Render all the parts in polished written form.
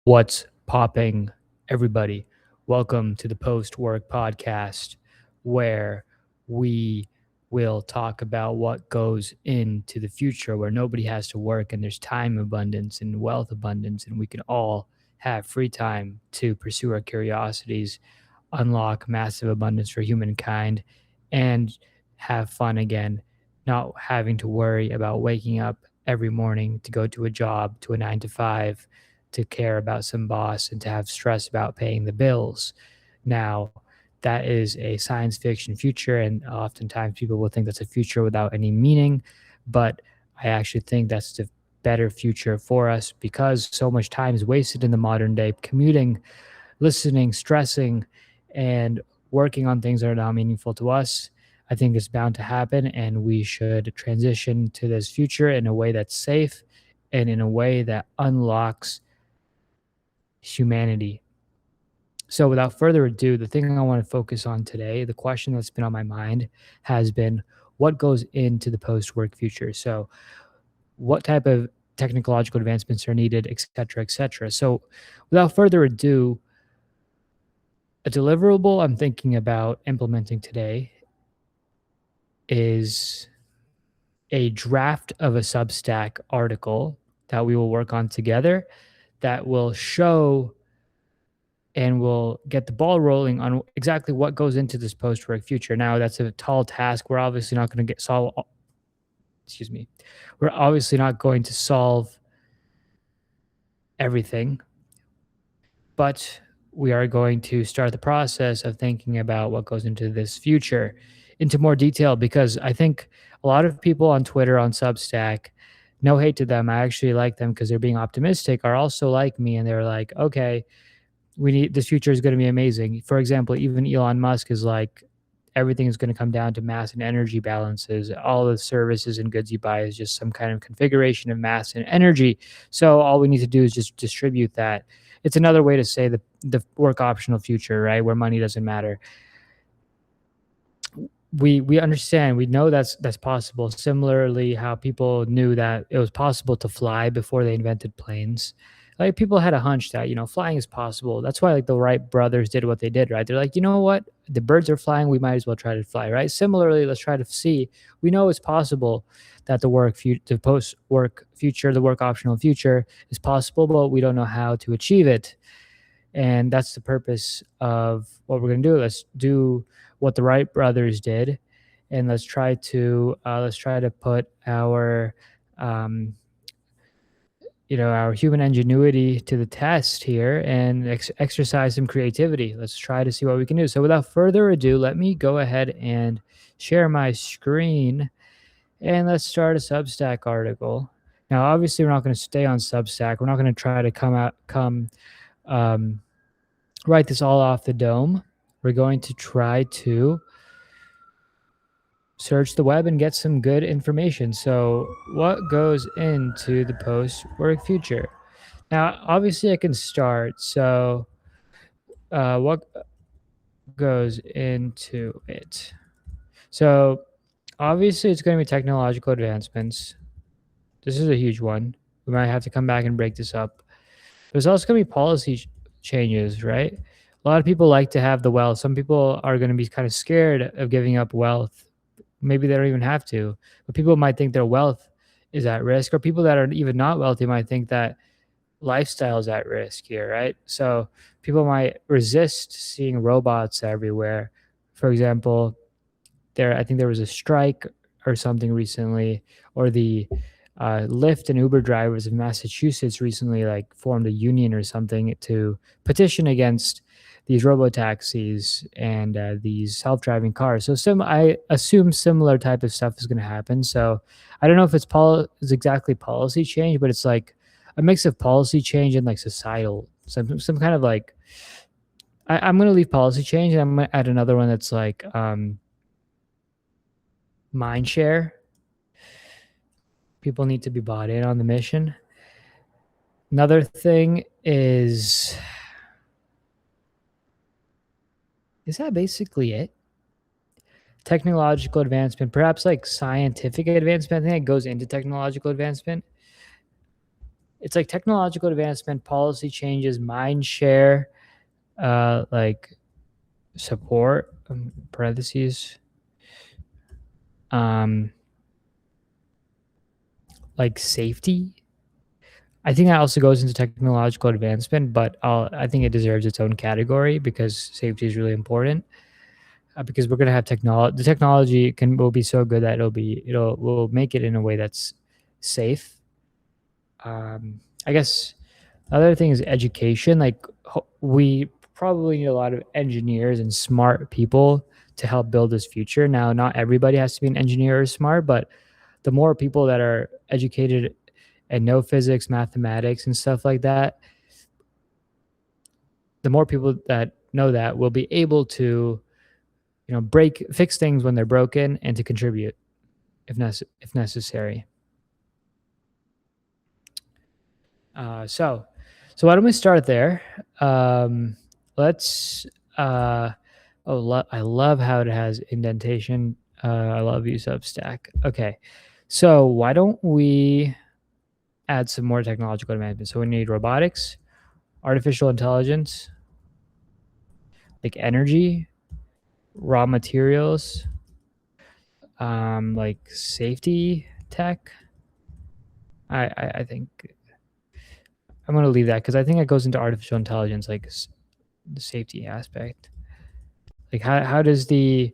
What's popping, everybody? Welcome to the Post Work Podcast, where we will talk about what goes into the future, where nobody has to work and there's time abundance and wealth abundance, and we can all have free time to pursue our curiosities, unlock massive abundance for humankind, and have fun again, not having to worry about waking up every morning to go to a job, to a 9 to 5, to care about some boss and to have stress about paying the bills. Now, that is a science fiction future, and oftentimes people will think that's a future without any meaning. But I actually think that's the better future for us because so much time is wasted in the modern day commuting, listening, stressing, and working on things that are not meaningful to us. I think it's bound to happen, and we should transition to this future in a way that's safe and in a way that unlocks humanity. So, without further ado, the thing I want to focus on today, the question that's been on my mind has been what goes into the post work future? So, what type of technological advancements are needed, et cetera, et cetera. So, without further ado, a deliverable I'm thinking about implementing today is a draft of a Substack article that we will work on together that will show and we'll get the ball rolling on exactly what goes into this post-work future. Now, that's a tall task. We're obviously not going to get solve. Excuse me. We're obviously not going to solve everything, but we are going to start the process of thinking about what goes into this future into more detail because I think a lot of people on Twitter, on Substack, no hate to them. I actually like them because they're being optimistic, are also like me and they're like, okay, we need this future is going to be amazing. For example, even Elon Musk is like everything is going to come down to mass and energy balances. All the services and goods you buy is just some kind of configuration of mass and energy. So all we need to do is just distribute that. It's another way to say the work optional future, right? Where money doesn't matter. We understand, we know that's possible. Similarly, how people knew that it was possible to fly before they invented planes. Like people had a hunch that flying is possible. That's why like the Wright brothers did what they did, right? They're like, you know what, the birds are flying, we might as well try to fly, right? Similarly, let's try to see. We know it's possible that the post work future, the work optional future is possible, but we don't know how to achieve it. And that's the purpose of what we're going to do. Let's do what the Wright brothers did, and let's try to put um, our human ingenuity to the test here and exercise some creativity. Let's try to see what we can do. So without further ado, let me go ahead and share my screen, and let's start a Substack article. Now, obviously, we're not going to stay on Substack. We're not going to try to um, write this all off the dome. We're going to try to search the web and get some good information. So, what goes into the post work future? Now, obviously, I can start. So, what goes into it? So, obviously, it's going to be technological advancements. This is a huge one. We might have to come back and break this up. There's also going to be policy changes, right? A lot of people like to have the wealth. Some people are going to be kind of scared of giving up wealth. Maybe they don't even have to, but people might think their wealth is at risk, or people that are even not wealthy might think that lifestyle is at risk here, right? So people might resist seeing robots everywhere. For example, I think there was a strike or something recently, or the Lyft and Uber drivers of Massachusetts recently like formed a union or something to petition against these robo taxis and these self-driving cars. So I assume similar type of stuff is going to happen. So I don't know if it's exactly policy change, but it's like a mix of policy change and like societal some kind of like I'm going to leave policy change and I'm going to add another one that's like mind share. People need to be bought in on the mission. Another thing is that basically it? Technological advancement, perhaps like scientific advancement. I think that goes into technological advancement. it's like technological advancement, policy changes, mind share, like support, parentheses, um, like safety. I think that also goes into technological advancement, but I think it deserves its own category because safety is really important. Because we're gonna have technology. The technology will be so good that it'll will make it in a way that's safe. I guess other thing is education. Like we probably need a lot of engineers and smart people to help build this future. Now, not everybody has to be an engineer or smart, but the more people that are educated and know physics, mathematics, and stuff like that, the more people that know that will be able to, fix things when they're broken and to contribute if necessary. Uh, so, so why don't we start there? Um, let's. Uh, I love how it has indentation. I love you, Substack. Okay, so why don't we add some more technological advancements? So we need robotics, artificial intelligence, like energy, raw materials, like safety tech. I think I'm gonna leave that because I think it goes into artificial intelligence, like the safety aspect. Like how does the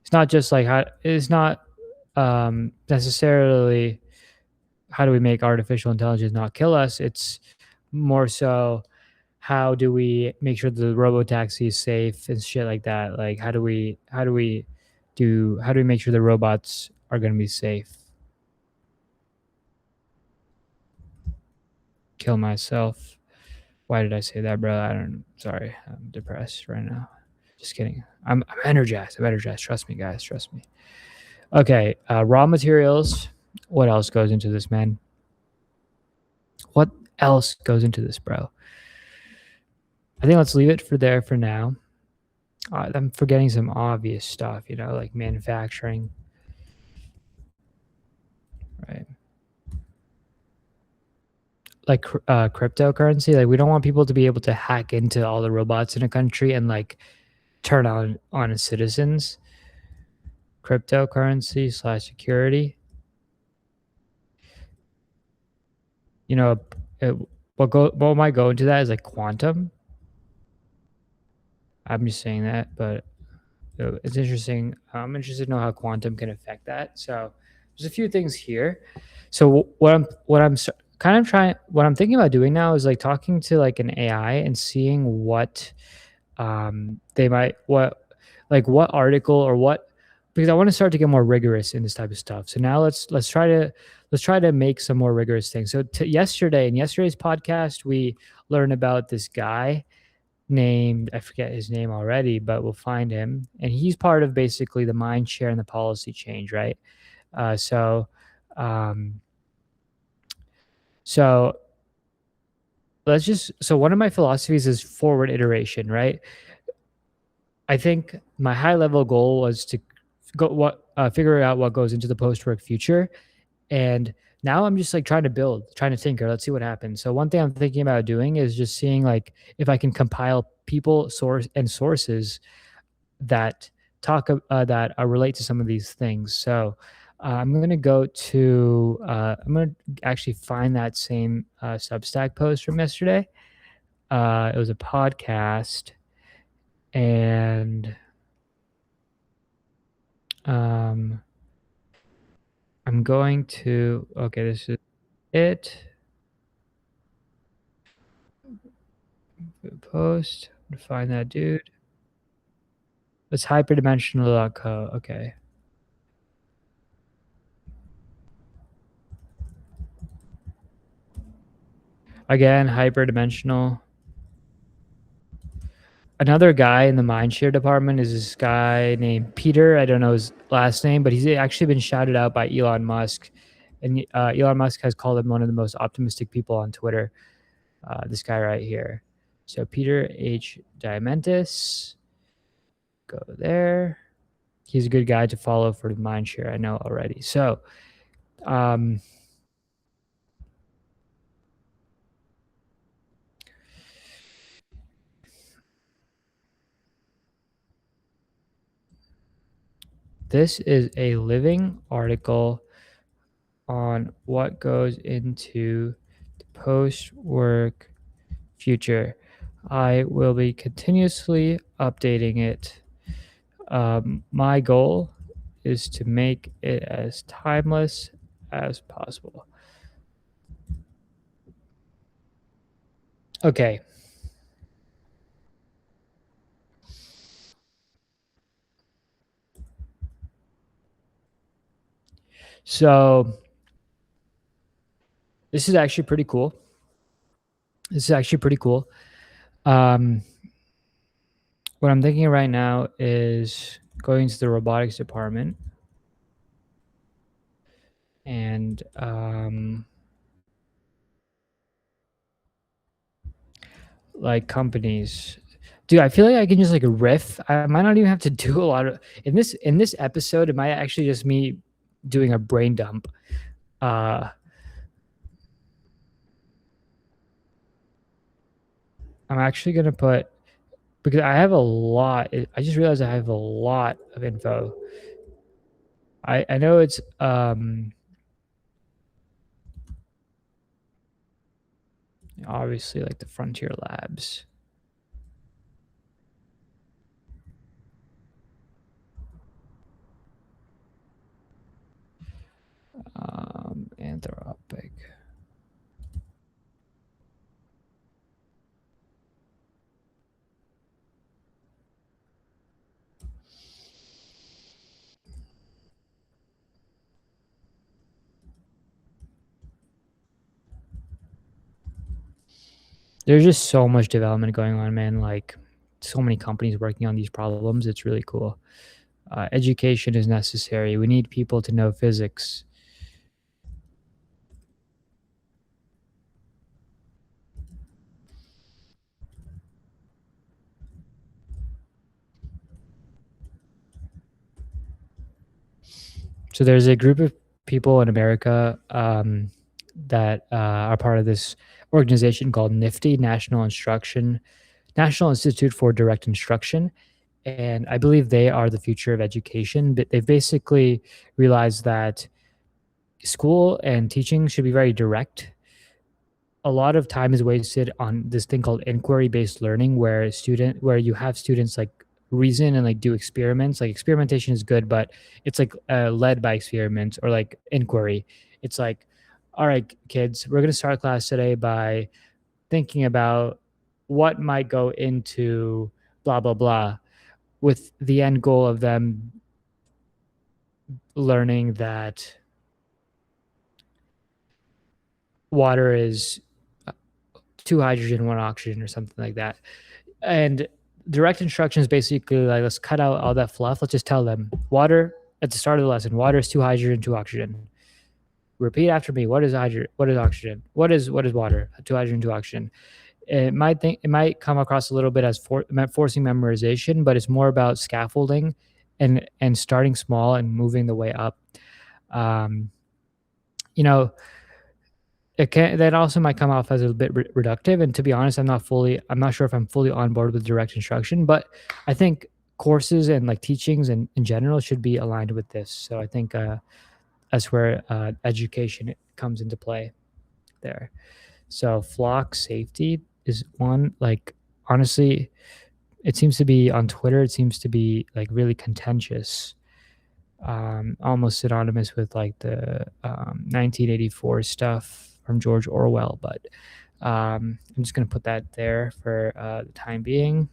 it's not just like how it's not necessarily how do we make artificial intelligence not kill us. It's more so how do we make sure the robo taxi is safe and shit like that. Like how do we make sure the robots are going to be safe? Kill myself. Why did I say that, bro? I don't. Sorry, I'm depressed right now. Just kidding. I'm energized. I'm energized. Trust me, guys. Trust me. Okay, raw materials. What else goes into this, man? What else goes into this, bro? I think let's leave it for there for now. I'm forgetting some obvious stuff, like manufacturing, right? Like cryptocurrency. Like we don't want people to be able to hack into all the robots in a country and like turn on its citizens. Cryptocurrency / security. You know, it, what might go into that is like quantum. I'm just saying that, but it's interesting. I'm interested to know how quantum can affect that. So there's a few things here. So what I'm thinking about doing now is like talking to like an AI and seeing what they might what article or what, because I want to start to get more rigorous in this type of stuff. So now let's try to make some more rigorous things. So in yesterday's podcast we learned about this guy named, I forget his name already, but we'll find him. And he's part of basically the mind share and the policy change, right? Uh, so, um, so so one of my philosophies is forward iteration, right? I think my high level goal was to figure out what goes into the post work future. And now I'm just like trying to tinker. Let's see what happens. So one thing I'm thinking about doing is just seeing like if I can compile sources that that relate to some of these things. So I'm going to I'm going to actually find that same Substack post from yesterday. It was a podcast, and um, I'm going to, okay, this is it. Post, find that dude. It's hyperdimensional.co. Okay. Again, hyperdimensional. Another guy in the mindshare department is this guy named Peter. I don't know his last name, but he's actually been shouted out by Elon Musk. And Elon Musk has called him one of the most optimistic people on Twitter. This guy right here. So Peter H. Diamantis. Go there. He's a good guy to follow for the mindshare. I know already. So, um, This is a living article on what goes into the post work future. I will be continuously updating it. My goal is to make it as timeless as possible. Okay, so this is actually pretty cool. This is actually pretty cool. Um, what I'm thinking right now is going to the robotics department and like companies. Dude, I feel like I can just like riff. I might not even have to do a lot of in this episode. It might actually just me doing a brain dump. Uh, I'm actually gonna put because I have a lot. I just realized I have a lot of info. I know it's obviously like the Frontier Labs. Anthropic. There's just so much development going on, man. Like so many companies working on these problems. It's really cool. Education is necessary. We need people to know physics. So there's a group of people in America that are part of this organization called NIFTY, National Institute for Direct Instruction, and I believe they are the future of education. But they've basically realized that school and teaching should be very direct. A lot of time is wasted on this thing called inquiry based learning where you have students like reason and like do experiments. Like experimentation is good, but it's like led by experiments or like inquiry. It's like, all right, kids, we're going to start class today by thinking about what might go into blah blah blah, with the end goal of them learning that water is two hydrogen, one oxygen, or something like that. And direct instructions basically like, let's cut out all that fluff. Let's just tell them water at the start of the lesson. Water is two hydrogen, two oxygen. Repeat after me. What is hydrogen? What is oxygen? What is water? Two hydrogen, two oxygen. It might come across a little bit as forcing memorization, but it's more about scaffolding and starting small and moving the way up. Um, you know, that also might come off as a bit reductive. And to be honest, I'm not sure if I'm fully on board with direct instruction, but I think courses and like teachings in general should be aligned with this. So I think that's where education comes into play there. So flock safety is one. Like honestly, it seems to be on Twitter. It seems to be like really contentious, almost synonymous with like the 1984 stuff from George Orwell. But I'm just going to put that there for the time being.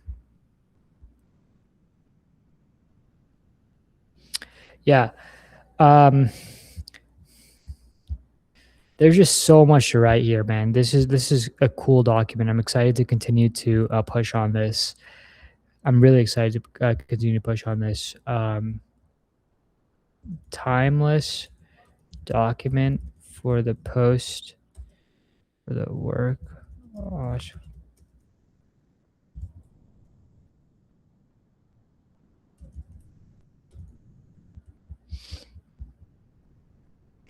Yeah. Um, there's just so much to write here, man. This is a cool document. I'm excited to continue to push on this. I'm really excited to continue to push on this. Timeless document for the post for the work. Oh,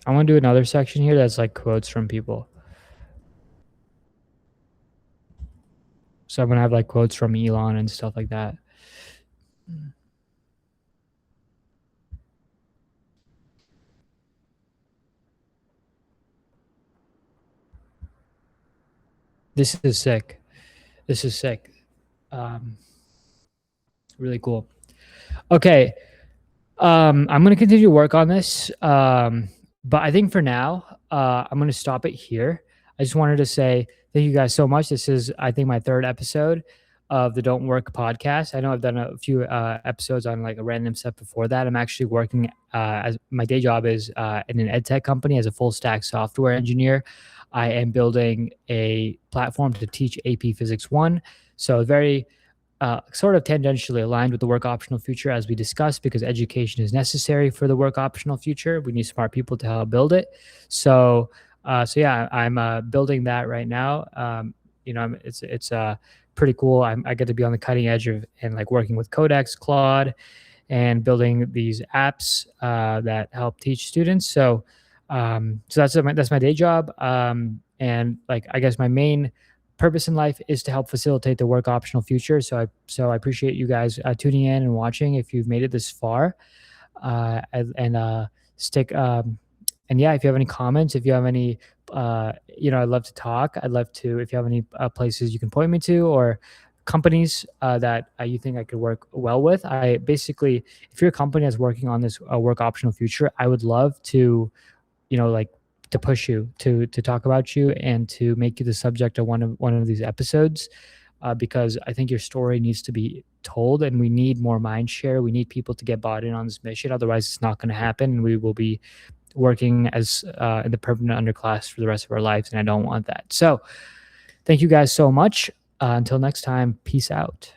I want to do another section here that's like quotes from people. So I'm gonna have like quotes from Elon and stuff like that. This is sick. This is sick. Um, really cool. Okay. I'm gonna continue to work on this. But I think for now, I'm gonna stop it here. I just wanted to say thank you guys so much. This is, I think, my third episode of the Don't Work podcast. I know I've done a few episodes on like a random stuff before that. I'm actually working as my day job is in an ed tech company as a full stack software engineer. I am building a platform to teach AP Physics 1. So very sort of tangentially aligned with the work optional future as we discussed, because education is necessary for the work optional future. We need smart people to help build it. So yeah, I'm building that right now. It's pretty cool. I get to be on the cutting edge of and like working with Codex, Claude, and building these apps that help teach students. So that's my day job. And like I guess my main purpose in life is to help facilitate the work optional future. So I appreciate you guys tuning in and watching. If you've made it this far, and stick. And yeah, if you have any comments, if you have any, I'd love to talk. I'd love to, if you have any places you can point me to or companies that you think I could work well with. I basically, if you're a company that's working on this work optional future, I would love to, like to push you to talk about you and to make you the subject of one of these episodes, because I think your story needs to be told, and we need more mind share. We need people to get bought in on this mission. Otherwise, it's not going to happen, and we will be working as in the permanent underclass for the rest of our lives, and I don't want that. So, thank you guys so much. Until next time, peace out.